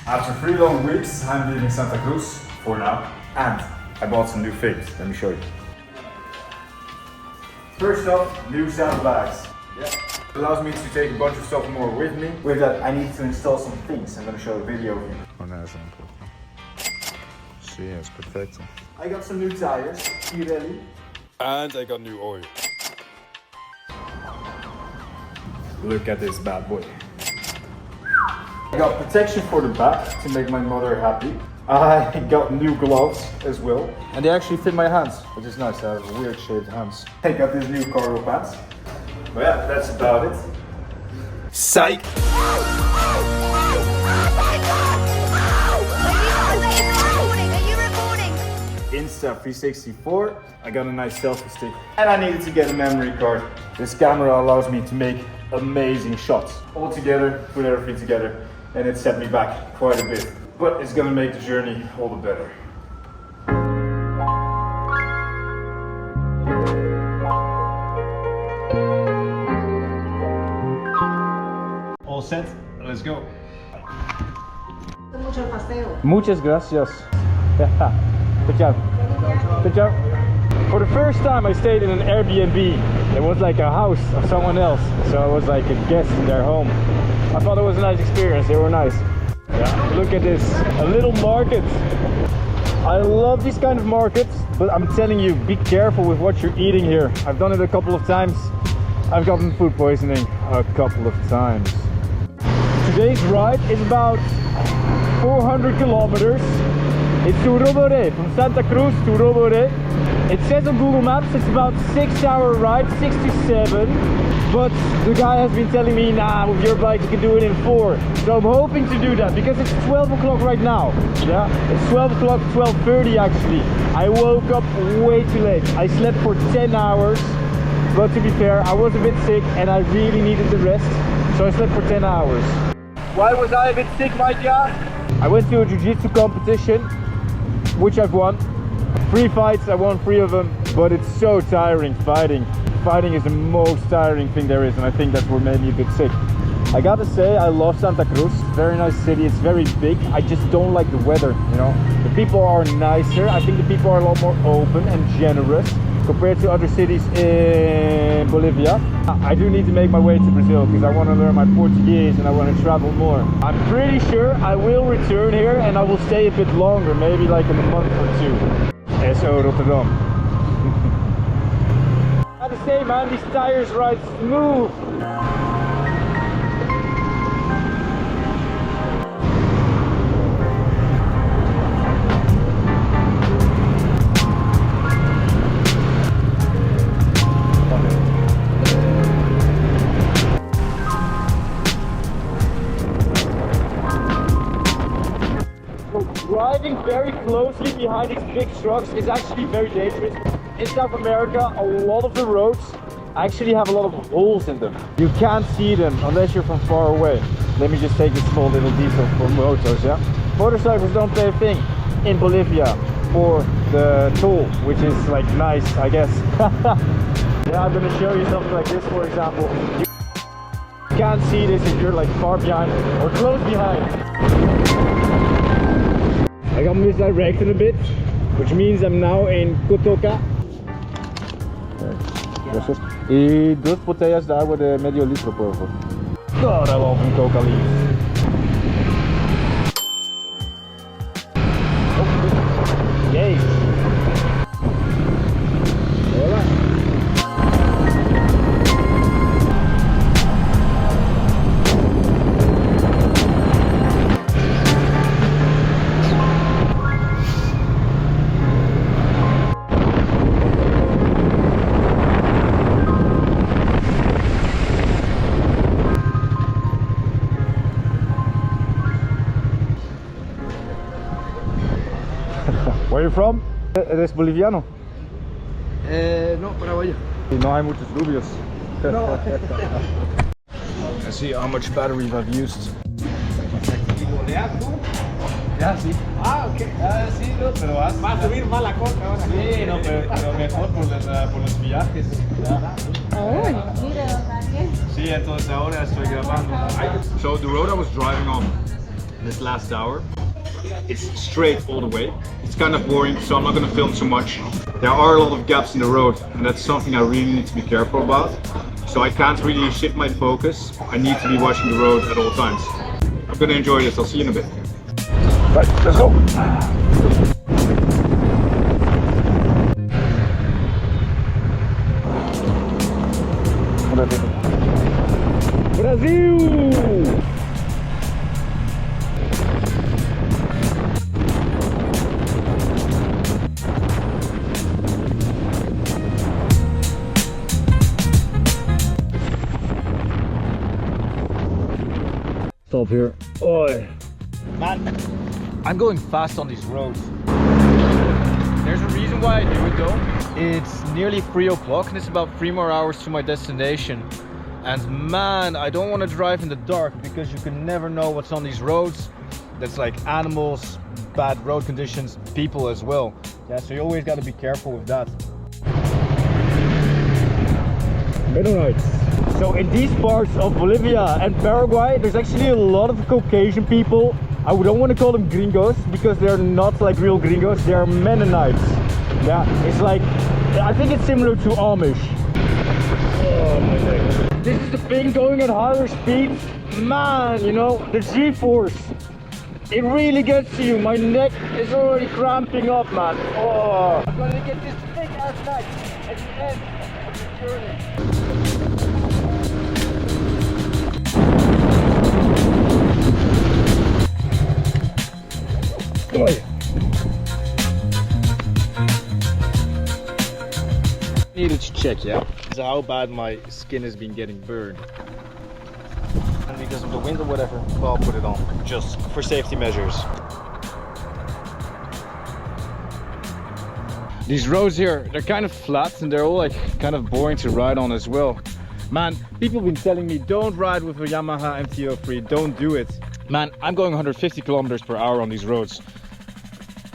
After 3 long weeks, I'm leaving Santa Cruz for now. And I bought some new things. Let me show you. First up, new saddlebags. Yeah. It allows me to take a bunch of stuff more with me. With that, I need to install some things. I'm gonna show a video of you. Sí, es perfecto. I got some new tires, Pirelli. And I got new oil. Look at this bad boy. I got protection for the back to make my mother happy. I got new gloves as well. And they actually fit my hands, which is nice. I have weird shaped hands. I got these new cargo pants. But yeah, that's about it. Psych! Insta364. I got a nice selfie stick. And I needed to get a memory card. This camera allows me to make amazing shots. All together, put everything together. And it set me back quite a bit. But it's gonna make the journey all the better. All set, let's go. Muchas gracias. Good job. Good job. For the first time I stayed in an Airbnb. It was like a house of someone else. So I was like a guest in their home. I thought it was a nice experience, they were nice. Yeah, look at this, a little market. I love these kind of markets, but I'm telling you, be careful with what you're eating here. I've done it a couple of times. I've gotten food poisoning a couple of times. Today's ride is about 400 kilometers. It's to Roboré, from Santa Cruz to Roboré. It says on Google Maps it's about 6-hour ride, 6 to 7. But the guy has been telling me, nah, with your bike you can do it in 4. So I'm hoping to do that because it's 12 o'clock right now. Yeah, it's 12 o'clock, 12:30 actually. I woke up way too late. I slept for 10 hours. But to be fair, I was a bit sick and I really needed the rest. So I slept for 10 hours. Why was I a bit sick, Mike? I went to a jiu-jitsu competition, which I've won. 3 fights, I won 3 of them, but it's so tiring fighting. Fighting is the most tiring thing there is, and I think that's what made me a bit sick. I gotta say, I love Santa Cruz. Very nice city, it's very big. I just don't like the weather, you know. The people are nicer. I think the people are a lot more open and generous compared to other cities in Bolivia. I do need to make my way to Brazil because I want to learn my Portuguese and I want to travel more. I'm pretty sure I will return here and I will stay a bit longer, maybe like in a month or 2. SO Rotterdam. I have to say, man, these tires ride smooth. Driving very closely behind these big trucks is actually very dangerous. In South America, a lot of the roads actually have a lot of holes in them. You can't see them unless you're from far away. Let me just take this small little detail for motos, yeah? Motorcycles don't pay a thing in Bolivia for the toll, which is like nice, I guess. Yeah, I'm gonna show you something like this, for example. You can't see this if you're like far behind or close behind. I got misdirected a bit, which means I'm now in Cotoca. Gracias. Y 2 botellas de agua de medio litro, por favor. God, I love Coca leaves. Oh, yay! Hola. Where are you from? ¿Eres boliviano? No, paraguayo. No hay muchos rubios. No. Let's see how much battery I've used. Ya, sí. Ah, ok. Ah, sí, no, pero va a subir más la coca ahora. Sí, no, pero mejor por los viajes. Oh, mira, también. Sí, entonces ahora estoy grabando. So the road I was driving on, this last hour. It's straight all the way. It's kind of boring, so I'm not going to film too much. There are a lot of gaps in the road, and that's something I really need to be careful about. So I can't really shift my focus. I need to be watching the road at all times. I'm going to enjoy this. I'll see you in a bit. Right, let's go. Brazil! Stop here. Oi. Man, I'm going fast on these roads. There's a reason why I do it though. It's nearly 3 o'clock and it's about 3 more hours to my destination. And man, I don't want to drive in the dark because you can never know what's on these roads. That's like animals, bad road conditions, people as well. Yeah, so you always got to be careful with that. Mennonites. So in these parts of Bolivia and Paraguay, there's actually a lot of Caucasian people. I don't want to call them gringos because they're not like real gringos, they are Mennonites. Yeah, it's like, I think it's similar to Amish. Oh my leg. This is the thing, going at higher speeds. Man, you know, the G-force, it really gets to you. My neck is already cramping up, man. Oh, I'm gonna get this big ass neck at the end of the journey. Needed to check, yeah, so how bad my skin has been getting burned. And because of the wind or whatever, well, I'll put it on just for safety measures. These roads here, they're kind of flat and they're all like kind of boring to ride on as well. Man, people have been telling me don't ride with a Yamaha MT-03, don't do it. Man, I'm going 150 kilometers per hour on these roads.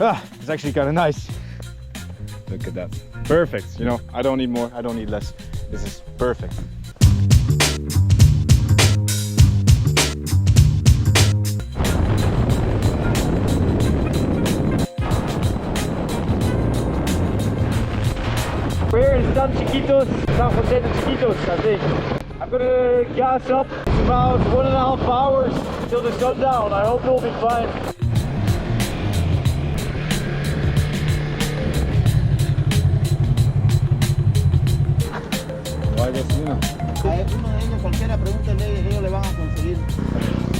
Ah, it's actually kind of nice. Look at that. Perfect, you know, I don't need more, I don't need less. This is perfect. We're in San Jose de Chiquitos, I think. I'm gonna gas up. It's about 1.5 hours till the sundown. I hope it'll be fine.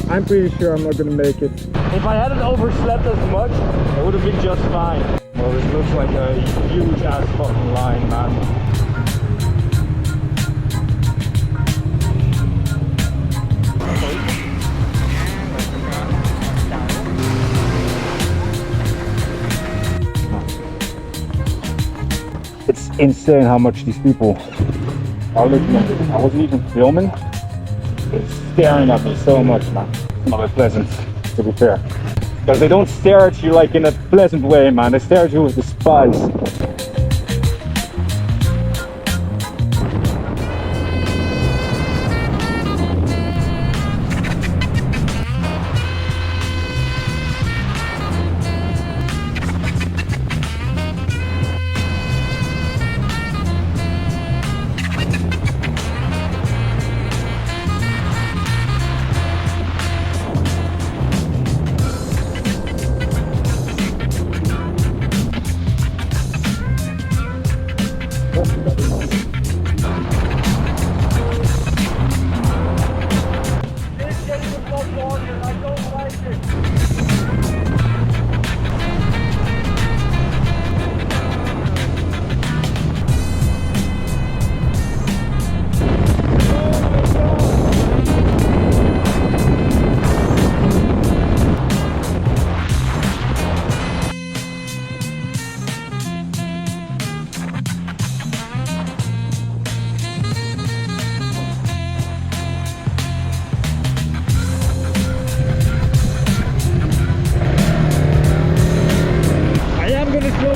I'm pretty sure I'm not gonna make it. If I hadn't overslept as much, it would have been just fine. Well, this looks like a huge ass fucking line, man. It's insane how much these people are looking at me. I wasn't even filming. It's staring at me so much, man. It's not pleasant, to be fair. Because they don't stare at you like in a pleasant way, man. They stare at you with despise.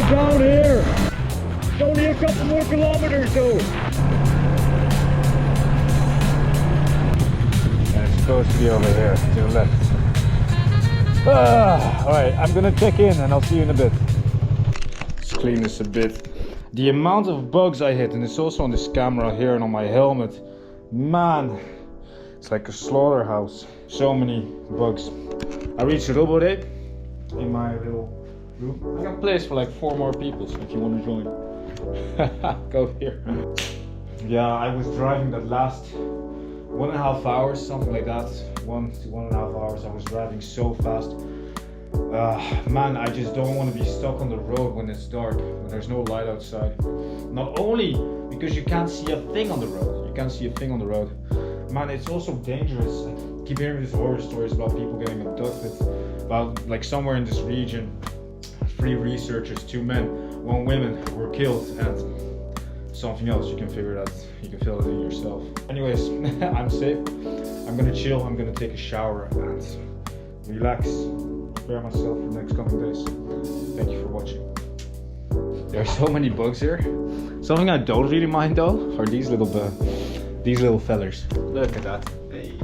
Down here. It's only a couple more kilometers though. And it's supposed to be over here to the left. Alright, I'm gonna check in and I'll see you in a bit. Let's clean this a bit. The amount of bugs I hit, and it's also on this camera here and on my helmet, man, it's like a slaughterhouse. So many bugs. I reached Roboré in my little room. I got a place for like 4 more people, so if you want to join, go here. Yeah, I was driving that last 1.5 hours, something like that. 1 to 1.5 hours. I was driving so fast. Man, I just don't want to be stuck on the road when it's dark, when there's no light outside. Not only because you can't see a thing on the road. You can't see a thing on the road. Man, it's also dangerous. I keep hearing these horror stories about people getting abducted. About like somewhere in this region, 3 researchers, 2 men, 1 woman were killed, and something else. You can figure it out. You can fill it in yourself. Anyways, I'm safe. I'm gonna chill. I'm gonna take a shower and relax. Prepare myself for the next coming days. Thank you for watching. There are so many bugs here. Something I don't really mind though are these little fellers. Look at that. Hey.